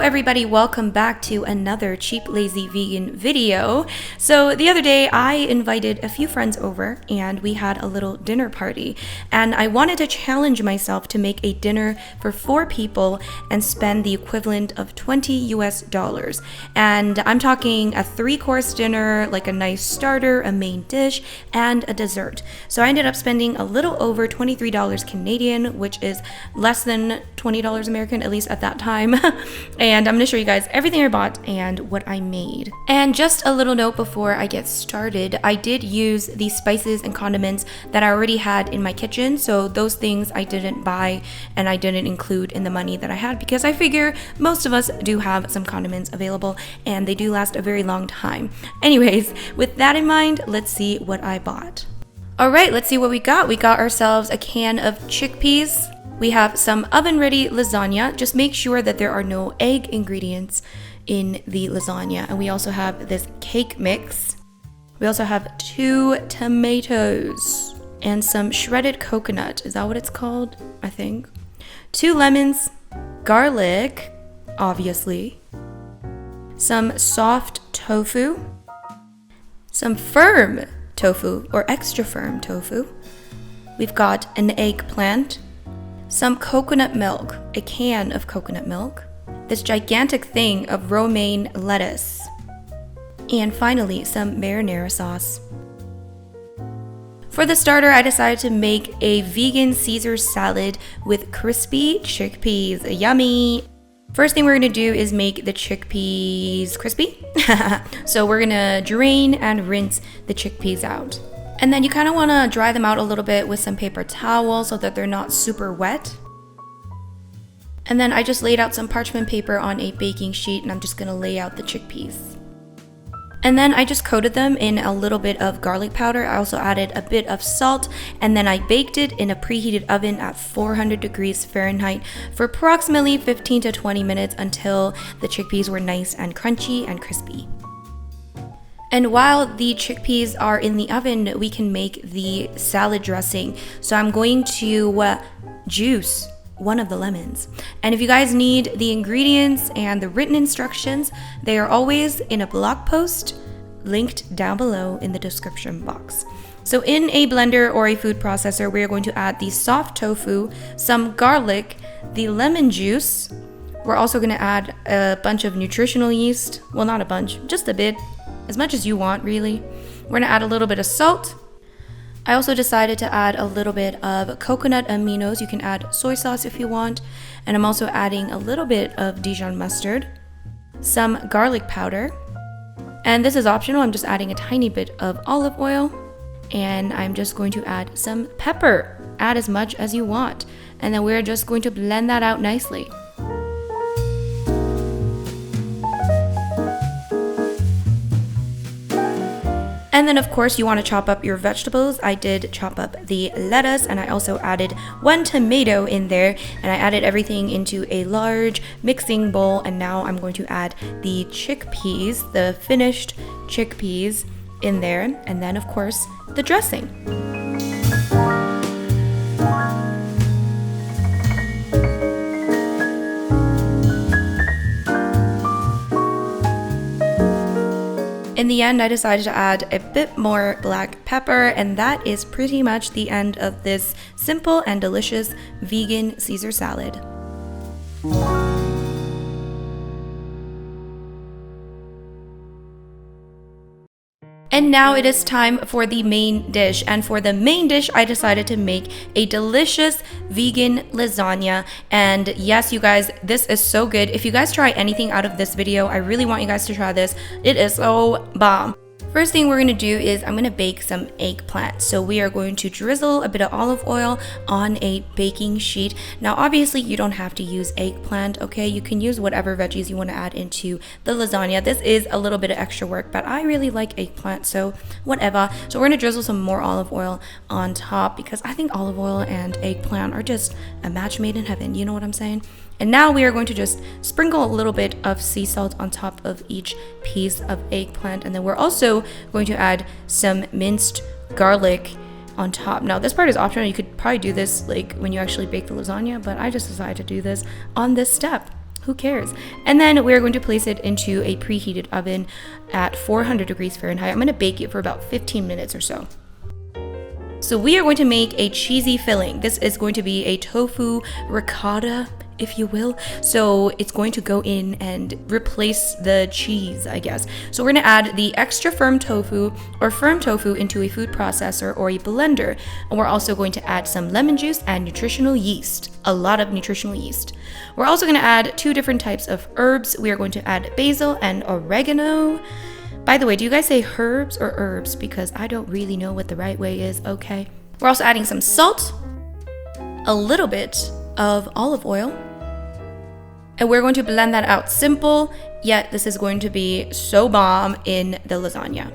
everybody, welcome back to another cheap lazy vegan video. So the other day I invited a few friends over and we had a little dinner party, and I wanted to challenge myself to make a dinner for 4 people and spend the equivalent of $20 US. And I'm talking a 3-course dinner, like a nice starter, a main dish, and a dessert. So I ended up spending a little over $23 Canadian, which is less than $20 American, at least at that time. And I'm gonna show you guys everything I bought and what I made. And just a little note before I get started, I did use the spices and condiments that I already had in my kitchen. So those things I didn't buy and I didn't include in the money that I had, because I figure most of us do have some condiments available and they do last a very long time. Anyways, with that in mind, let's see what I bought. All right, let's see what we got. We got ourselves a can of chickpeas. We have some oven-ready lasagna. Just make sure that there are no egg ingredients in the lasagna. And we also have this cake mix. We also have 2 tomatoes and some shredded coconut. Is that what it's called? I think. 2 lemons, garlic, obviously, some soft tofu, some firm tofu or extra firm tofu. We've got an eggplant, some coconut milk, a can of coconut milk, this gigantic thing of romaine lettuce, and finally some marinara sauce. For the starter, I decided to make a vegan Caesar salad with crispy chickpeas. Yummy! First thing we're gonna do is make the chickpeas crispy. So we're gonna drain and rinse the chickpeas out. And then you kind of want to dry them out a little bit with some paper towel so that they're not super wet. And then I just laid out some parchment paper on a baking sheet, and I'm just going to lay out the chickpeas. And then I just coated them in a little bit of garlic powder. I also added a bit of salt, and then I baked it in a preheated oven at 400 degrees Fahrenheit for approximately 15 to 20 minutes until the chickpeas were nice and crunchy and crispy. And while the chickpeas are in the oven, we can make the salad dressing. So I'm going to juice one of the lemons. And if you guys need the ingredients and the written instructions, they are always in a blog post linked down below in the description box. So in a blender or a food processor, we are going to add the soft tofu, some garlic, the lemon juice. We're also going to add a bunch of nutritional yeast. Well, not a bunch, just a bit. As much as you want, really. We're gonna add a little bit of salt. I also decided to add a little bit of coconut aminos. You can add soy sauce if you want. And I'm also adding a little bit of Dijon mustard, some garlic powder, and this is optional. I'm just adding a tiny bit of olive oil, and I'm just going to add some pepper. Add as much as you want. And then we're just going to blend that out nicely. And then of course you want to chop up your vegetables. I did chop up the lettuce, and I also added 1 tomato in there, and I added everything into a large mixing bowl. And now I'm going to add the chickpeas, the finished chickpeas in there, and then of course the dressing. In the end, I decided to add a bit more black pepper, and that is pretty much the end of this simple and delicious vegan Caesar salad. And now it is time for the main dish. And for the main dish, I decided to make a delicious vegan lasagna. And yes, you guys, this is so good. If you guys try anything out of this video, I really want you guys to try this. It is so bomb. First thing we're going to do is I'm going to bake some eggplant. So we are going to drizzle a bit of olive oil on a baking sheet. Now obviously you don't have to use eggplant, okay? You can use whatever veggies you want to add into the lasagna. This is a little bit of extra work, but I really like eggplant, so whatever. So we're going to drizzle some more olive oil on top, because I think olive oil and eggplant are just a match made in heaven, you know what I'm saying? And now we are going to just sprinkle a little bit of sea salt on top of each piece of eggplant. And then we're also going to add some minced garlic on top. Now this part is optional. You could probably do this like when you actually bake the lasagna, but I just decided to do this on this step. Who cares? And then we're going to place it into a preheated oven at 400 degrees Fahrenheit. I'm going to bake it for about 15 minutes or so. So we are going to make a cheesy filling. This is going to be a tofu ricotta, if you will. So it's going to go in and replace the cheese, I guess. So we're going to add the extra firm tofu or firm tofu into a food processor or a blender. And we're also going to add some lemon juice and nutritional yeast, a lot of nutritional yeast. We're also going to add 2 different types of herbs. We are going to add basil and oregano. By the way, do you guys say herbs or herbs? Because I don't really know what the right way is, okay? We're also adding some salt, a little bit of olive oil, and we're going to blend that out. Simple, yet this is going to be so bomb in the lasagna.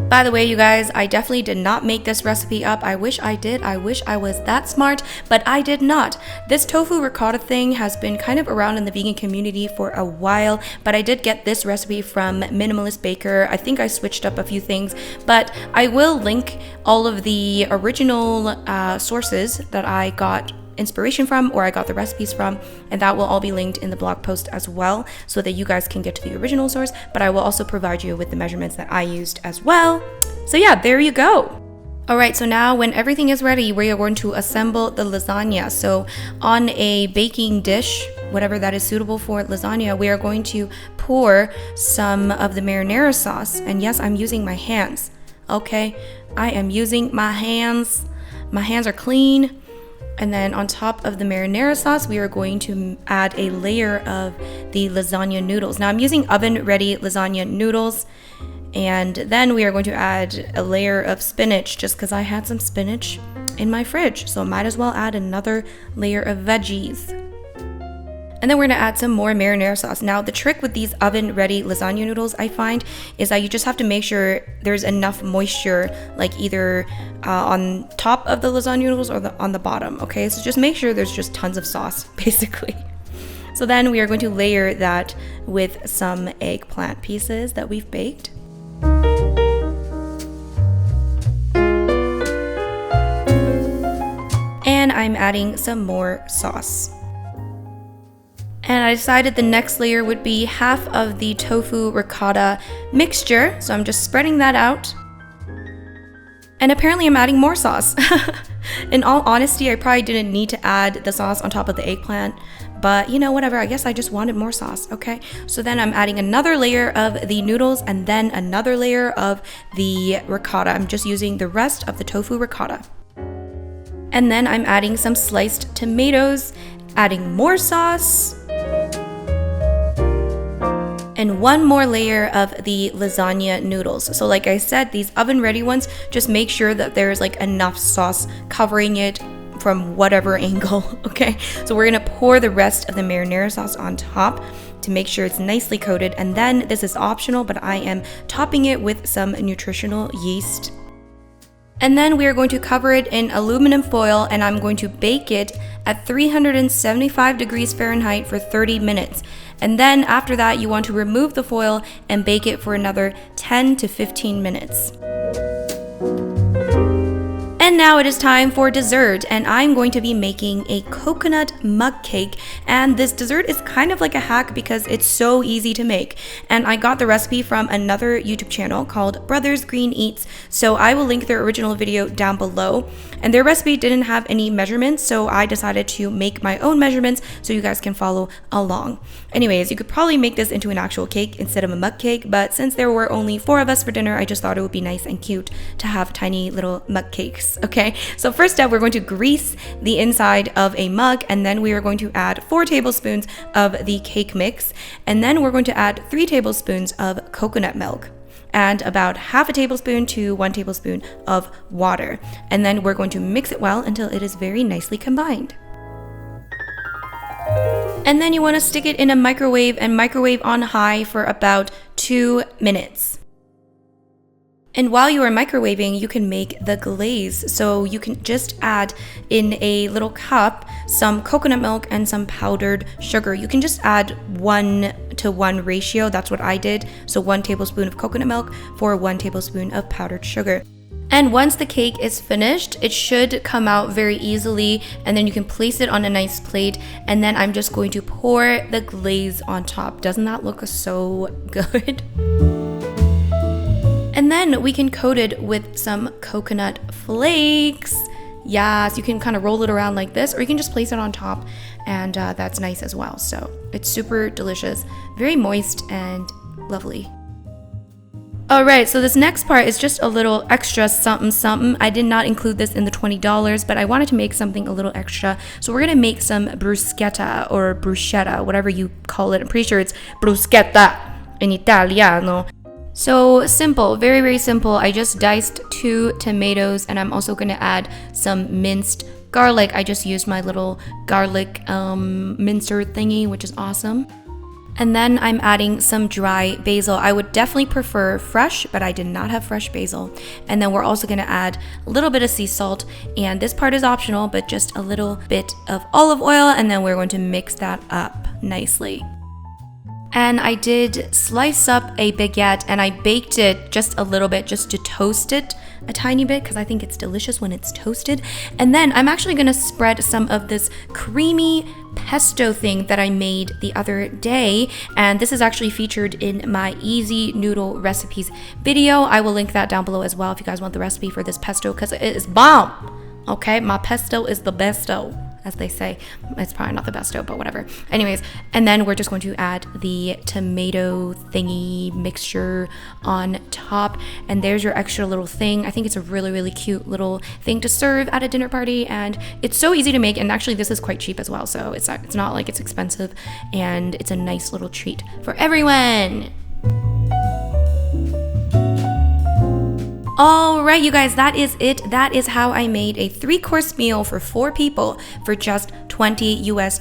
By the way, you guys, I definitely did not make this recipe up. I wish I did. I wish I was that smart, but I did not. This tofu ricotta thing has been kind of around in the vegan community for a while, but I did get this recipe from Minimalist Baker. I think I switched up a few things, but I will link all of the original sources that I got inspiration from, or I got the recipes from, and that will all be linked in the blog post as well, so that you guys can get to the original source, but I will also provide you with the measurements that I used as well. So yeah, there you go. Alright, so now when everything is ready, we are going to assemble the lasagna. So on a baking dish, whatever that is suitable for lasagna, we are going to pour some of the marinara sauce, and yes, I'm using my hands, okay? I am using my hands. My hands are clean. And then on top of the marinara sauce, we are going to add a layer of the lasagna noodles. Now I'm using oven-ready lasagna noodles. And then we are going to add a layer of spinach, just because I had some spinach in my fridge. So I might as well add another layer of veggies. And then we're going to add some more marinara sauce. Now, the trick with these oven-ready lasagna noodles, I find, is that you just have to make sure there's enough moisture, like either on top of the lasagna noodles or on the bottom, okay? So just make sure there's just tons of sauce, basically. So then we are going to layer that with some eggplant pieces that we've baked. And I'm adding some more sauce. And I decided the next layer would be half of the tofu ricotta mixture. So I'm just spreading that out. And apparently I'm adding more sauce. In all honesty, I probably didn't need to add the sauce on top of the eggplant. But you know, whatever, I guess I just wanted more sauce, okay? So then I'm adding another layer of the noodles and then another layer of the ricotta. I'm just using the rest of the tofu ricotta. And then I'm adding some sliced tomatoes, adding more sauce, and one more layer of the lasagna noodles. So like I said, these oven ready ones, just make sure that there's like enough sauce covering it from whatever angle, okay? So we're gonna pour the rest of the marinara sauce on top to make sure it's nicely coated. And then this is optional, but I am topping it with some nutritional yeast. And then we are going to cover it in aluminum foil, and I'm going to bake it at 375 degrees Fahrenheit for 30 minutes. And then after that, you want to remove the foil and bake it for another 10 to 15 minutes. And now it is time for dessert, and I'm going to be making a coconut mug cake. And this dessert is kind of like a hack because it's so easy to make. And I got the recipe from another YouTube channel called Brothers Green Eats, so I will link their original video down below. And their recipe didn't have any measurements, so I decided to make my own measurements so you guys can follow along. Anyways, you could probably make this into an actual cake instead of a mug cake, but since there were only 4 of us for dinner, I just thought it would be nice and cute to have tiny little mug cakes. Okay, so first up, we're going to grease the inside of a mug, and then we are going to add 4 tablespoons of the cake mix, and then we're going to add 3 tablespoons of coconut milk, and about half a tablespoon to 1 tablespoon of water. And then we're going to mix it well until it is very nicely combined. And then you want to stick it in a microwave and microwave on high for about 2 minutes. And while you are microwaving, you can make the glaze. So you can just add in a little cup some coconut milk and some powdered sugar. You can just add 1-to-1 ratio. That's what I did. So 1 tablespoon of coconut milk for 1 tablespoon of powdered sugar. And once the cake is finished, it should come out very easily, and then you can place it on a nice plate, and then I'm just going to pour the glaze on top. Doesn't that look so good? And then we can coat it with some coconut flakes. Yes, you can kind of roll it around like this, or you can just place it on top, and that's nice as well. So it's super delicious, very moist and lovely. Alright, so this next part is just a little extra something. I did not include this in the $20, but I wanted to make something a little extra. So we're going to make some bruschetta or bruschetta, whatever you call it. I'm pretty sure it's bruschetta in Italiano. So simple, very, very simple. I just diced 2 tomatoes, and I'm also going to add some minced garlic. I just used my little garlic mincer thingy, which is awesome. And then I'm adding some dry basil. I would definitely prefer fresh, but I did not have fresh basil. And then we're also gonna add a little bit of sea salt, and this part is optional, but just a little bit of olive oil, and then we're going to mix that up nicely. And I did slice up a baguette, and I baked it just a little bit just to toast it a tiny bit because I think it's delicious when it's toasted. And then I'm actually gonna spread some of this creamy pesto thing that I made the other day, and this is actually featured in my easy noodle recipes video. I will link that down below as well if you guys want the recipe for this pesto, because it is bomb. Okay, my pesto is the besto, as they say. It's probably not the besto, but whatever. Anyways, and then we're just going to add the tomato thingy mixture on top, and there's your extra little thing. I think it's a really, really cute little thing to serve at a dinner party, and it's so easy to make, and actually this is quite cheap as well, so it's not like it's expensive, and it's a nice little treat for everyone. Alright, you guys, that is it. That is how I made a 3-course meal for 4 people for just $20 US.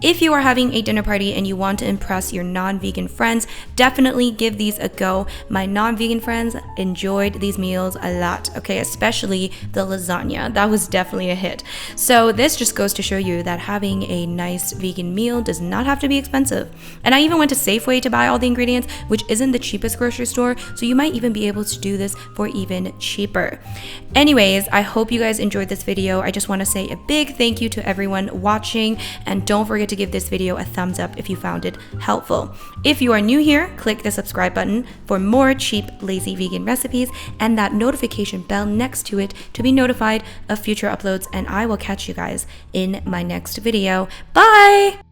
If you are having a dinner party and you want to impress your non-vegan friends, definitely give these a go. My non-vegan friends enjoyed these meals a lot, okay, especially the lasagna. That was definitely a hit. So this just goes to show you that having a nice vegan meal does not have to be expensive. And I even went to Safeway to buy all the ingredients, which isn't the cheapest grocery store, so you might even be able to do this for even cheaper. Anyways, I hope you guys enjoyed this video. I just want to say a big thank you to everyone watching, and don't forget to give this video a thumbs up if you found it helpful. If you are new here, click the subscribe button for more cheap, lazy vegan recipes and that notification bell next to it to be notified of future uploads, and I will catch you guys in my next video. Bye!